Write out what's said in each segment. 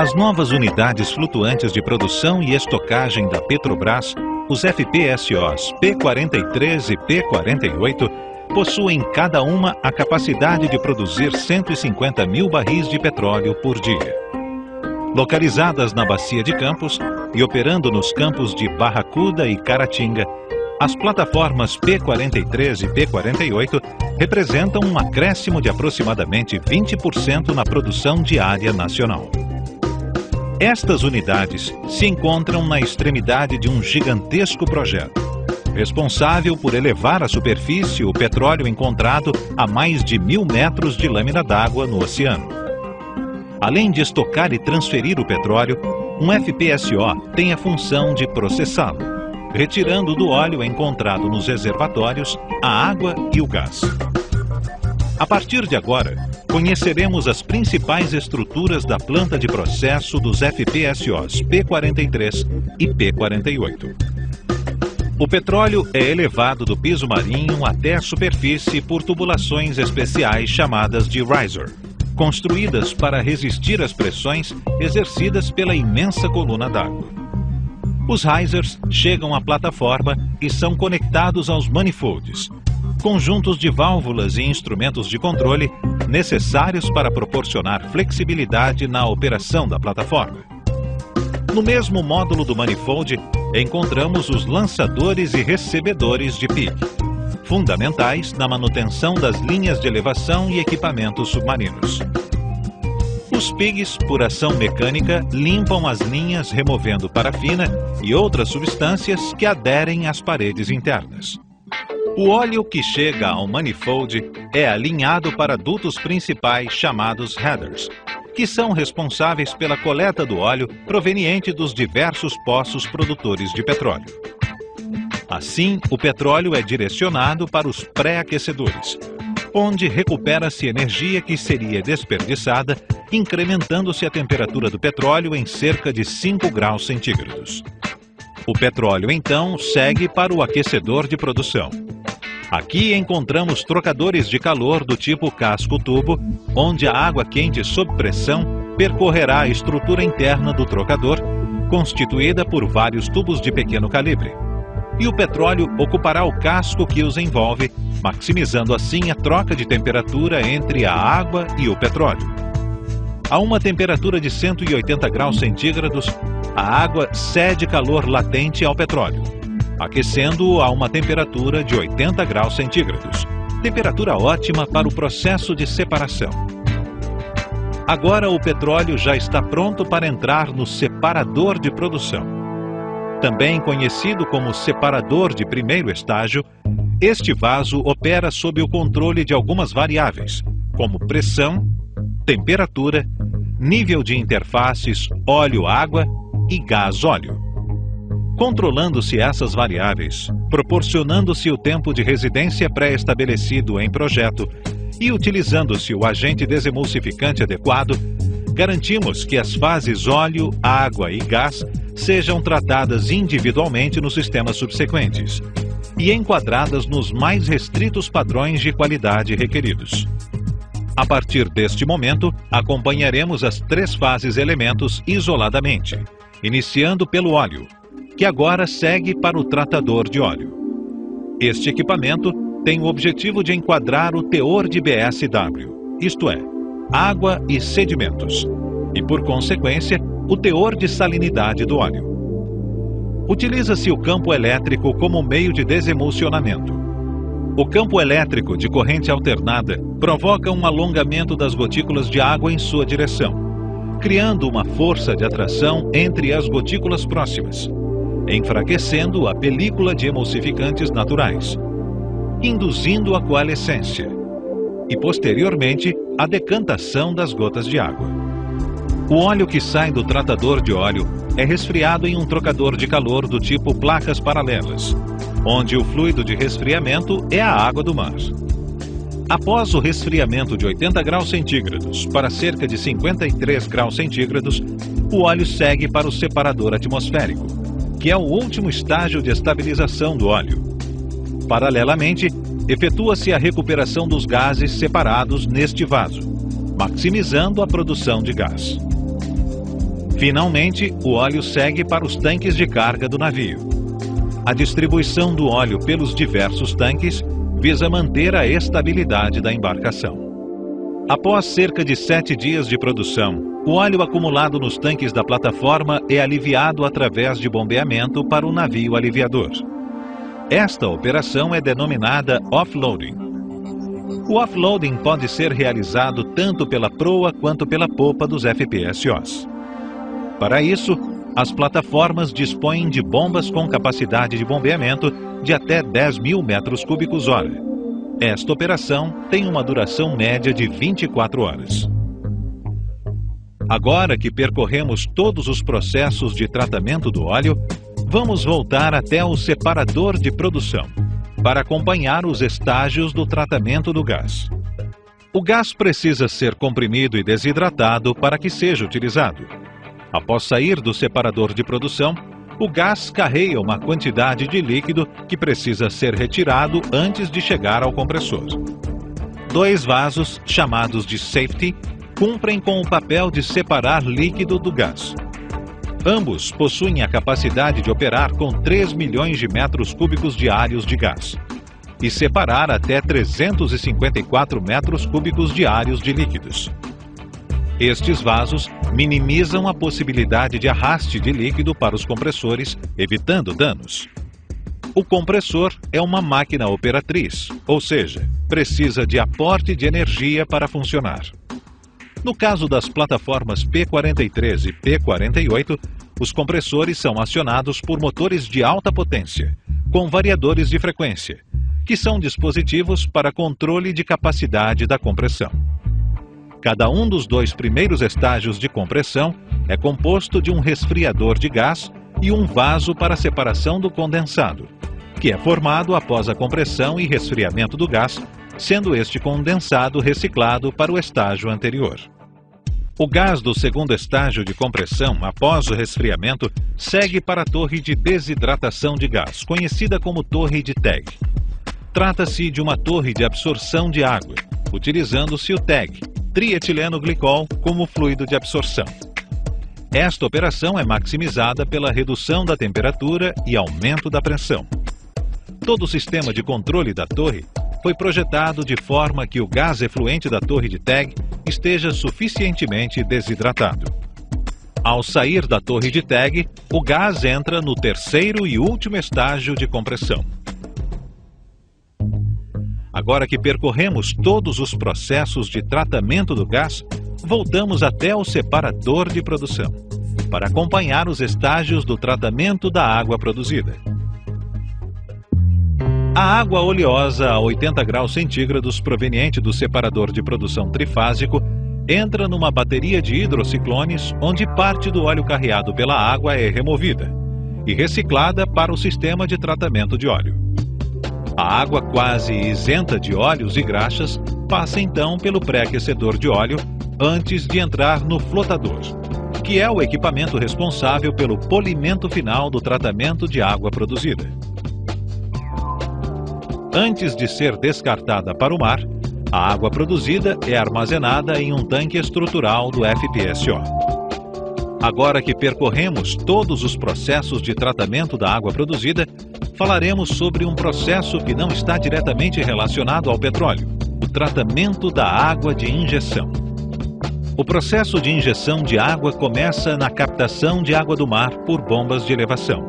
As novas unidades flutuantes de produção e estocagem da Petrobras, os FPSOs P-43 e P-48, possuem cada uma a capacidade de produzir 150 mil barris de petróleo por dia. Localizadas na Bacia de Campos e operando nos campos de Barracuda e Caratinga, as plataformas P-43 e P-48 representam um acréscimo de aproximadamente 20% na produção diária nacional. Estas unidades se encontram na extremidade de um gigantesco projeto, responsável por elevar à superfície o petróleo encontrado a mais de 1.000 metros de lâmina d'água no oceano. Além de estocar e transferir o petróleo, um FPSO tem a função de processá-lo, retirando do óleo encontrado nos reservatórios a água e o gás. A partir de agora, conheceremos as principais estruturas da planta de processo dos FPSOs P-43 e P-48. O petróleo é elevado do piso marinho até a superfície por tubulações especiais chamadas de riser, construídas para resistir às pressões exercidas pela imensa coluna d'água. Os risers chegam à plataforma e são conectados aos manifolds, conjuntos de válvulas e instrumentos de controle necessários para proporcionar flexibilidade na operação da plataforma. No mesmo módulo do manifold, encontramos os lançadores e recebedores de pique, fundamentais na manutenção das linhas de elevação e equipamentos submarinos. Os pigs, por ação mecânica, limpam as linhas removendo parafina e outras substâncias que aderem às paredes internas. O óleo que chega ao manifold é alinhado para dutos principais chamados headers, que são responsáveis pela coleta do óleo proveniente dos diversos poços produtores de petróleo. Assim, o petróleo é direcionado para os pré-aquecedores, onde recupera-se energia que seria desperdiçada, incrementando-se a temperatura do petróleo em cerca de 5 graus centígrados. O petróleo, então, segue para o aquecedor de produção. Aqui encontramos trocadores de calor do tipo casco-tubo, onde a água quente sob pressão percorrerá a estrutura interna do trocador, constituída por vários tubos de pequeno calibre. E o petróleo ocupará o casco que os envolve, maximizando assim a troca de temperatura entre a água e o petróleo. A uma temperatura de 180 graus centígrados, a água cede calor latente ao petróleo, aquecendo-o a uma temperatura de 80 graus centígrados, temperatura ótima para o processo de separação. Agora o petróleo já está pronto para entrar no separador de produção. Também conhecido como separador de primeiro estágio, este vaso opera sob o controle de algumas variáveis, como pressão, temperatura, nível de interfaces óleo-água e gás-óleo. Controlando-se essas variáveis, proporcionando-se o tempo de residência pré-estabelecido em projeto e utilizando-se o agente desemulsificante adequado, garantimos que as fases óleo, água e gás sejam tratadas individualmente nos sistemas subsequentes e enquadradas nos mais restritos padrões de qualidade requeridos. A partir deste momento, acompanharemos as 3 fases elementos isoladamente, iniciando pelo óleo, que agora segue para o tratador de óleo. Este equipamento tem o objetivo de enquadrar o teor de BSW, isto é, água e sedimentos, e por consequência, o teor de salinidade do óleo. Utiliza-se o campo elétrico como meio de desemulsionamento. O campo elétrico de corrente alternada provoca um alongamento das gotículas de água em sua direção, criando uma força de atração entre as gotículas próximas, enfraquecendo a película de emulsificantes naturais, induzindo a coalescência e, posteriormente, a decantação das gotas de água. O óleo que sai do tratador de óleo é resfriado em um trocador de calor do tipo placas paralelas, onde o fluido de resfriamento é a água do mar. Após o resfriamento de 80 graus centígrados para cerca de 53 graus centígrados, o óleo segue para o separador atmosférico, que é o último estágio de estabilização do óleo. Paralelamente, efetua-se a recuperação dos gases separados neste vaso, maximizando a produção de gás. Finalmente, o óleo segue para os tanques de carga do navio. A distribuição do óleo pelos diversos tanques visa manter a estabilidade da embarcação. Após cerca de 7 dias de produção, o óleo acumulado nos tanques da plataforma é aliviado através de bombeamento para o navio aliviador. Esta operação é denominada offloading. O offloading pode ser realizado tanto pela proa quanto pela popa dos FPSOs. Para isso, as plataformas dispõem de bombas com capacidade de bombeamento de até 10.000 metros cúbicos hora. Esta operação tem uma duração média de 24 horas. Agora que percorremos todos os processos de tratamento do óleo, vamos voltar até o separador de produção, para acompanhar os estágios do tratamento do gás. O gás precisa ser comprimido e desidratado para que seja utilizado. Após sair do separador de produção, o gás carrega uma quantidade de líquido que precisa ser retirado antes de chegar ao compressor. 2 vasos, chamados de safety, cumprem com o papel de separar líquido do gás. Ambos possuem a capacidade de operar com 3 milhões de metros cúbicos diários de gás e separar até 354 metros cúbicos diários de líquidos. Estes vasos minimizam a possibilidade de arraste de líquido para os compressores, evitando danos. O compressor é uma máquina operatriz, ou seja, precisa de aporte de energia para funcionar. No caso das plataformas P-43 e P-48, os compressores são acionados por motores de alta potência, com variadores de frequência, que são dispositivos para controle de capacidade da compressão. Cada um dos 2 primeiros estágios de compressão é composto de um resfriador de gás e um vaso para separação do condensado, que é formado após a compressão e resfriamento do gás, sendo este condensado reciclado para o estágio anterior. O gás do segundo estágio de compressão, após o resfriamento, segue para a torre de desidratação de gás, conhecida como torre de TEG. Trata-se de uma torre de absorção de água, utilizando-se o TEG, trietileno glicol, como fluido de absorção. Esta operação é maximizada pela redução da temperatura e aumento da pressão. Todo o sistema de controle da torre foi projetado de forma que o gás efluente da torre de TEG esteja suficientemente desidratado. Ao sair da torre de TEG, o gás entra no terceiro e último estágio de compressão. Agora que percorremos todos os processos de tratamento do gás, voltamos até o separador de produção, para acompanhar os estágios do tratamento da água produzida. A água oleosa a 80 graus centígrados proveniente do separador de produção trifásico entra numa bateria de hidrociclones, onde parte do óleo carreado pela água é removida e reciclada para o sistema de tratamento de óleo. A água quase isenta de óleos e graxas passa então pelo pré-aquecedor de óleo antes de entrar no flotador, que é o equipamento responsável pelo polimento final do tratamento de água produzida. Antes de ser descartada para o mar, a água produzida é armazenada em um tanque estrutural do FPSO. Agora que percorremos todos os processos de tratamento da água produzida, falaremos sobre um processo que não está diretamente relacionado ao petróleo, o tratamento da água de injeção. O processo de injeção de água começa na captação de água do mar por bombas de elevação.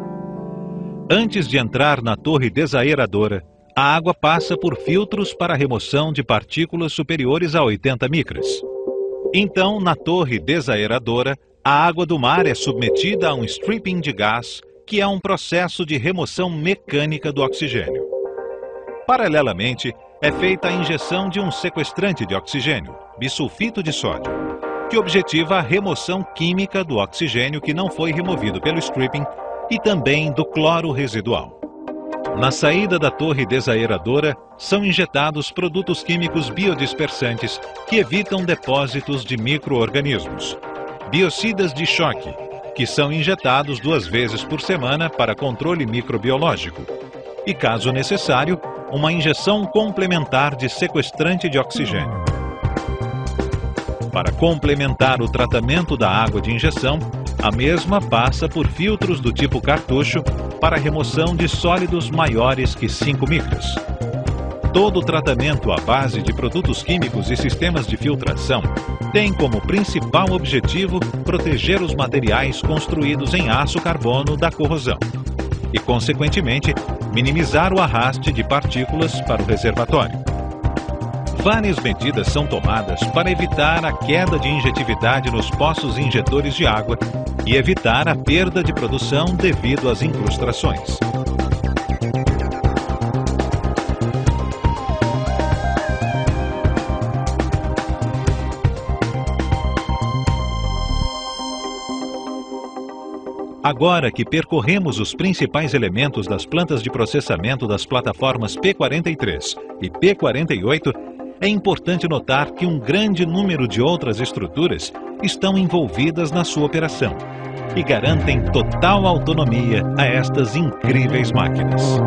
Antes de entrar na torre desaeradora, a água passa por filtros para a remoção de partículas superiores a 80 micras. Então, na torre desaeradora, a água do mar é submetida a um stripping de gás, que é um processo de remoção mecânica do oxigênio. Paralelamente, é feita a injeção de um sequestrante de oxigênio, bisulfito de sódio, que objetiva a remoção química do oxigênio que não foi removido pelo stripping e também do cloro residual. Na saída da torre desaeradora, são injetados produtos químicos biodispersantes que evitam depósitos de micro-organismos. Biocidas de choque, que são injetados 2 vezes por semana para controle microbiológico. E, caso necessário, uma injeção complementar de sequestrante de oxigênio. Para complementar o tratamento da água de injeção, A mesma passa por filtros do tipo cartucho para remoção de sólidos maiores que 5 micras. Todo o tratamento à base de produtos químicos e sistemas de filtração tem como principal objetivo proteger os materiais construídos em aço carbono da corrosão e, consequentemente, minimizar o arraste de partículas para o reservatório. Várias medidas são tomadas para evitar a queda de injetividade nos poços injetores de água e evitar a perda de produção devido às incrustações. Agora que percorremos os principais elementos das plantas de processamento das plataformas P43 e P48, é importante notar que um grande número de outras estruturas estão envolvidas na sua operação e garantem total autonomia a estas incríveis máquinas.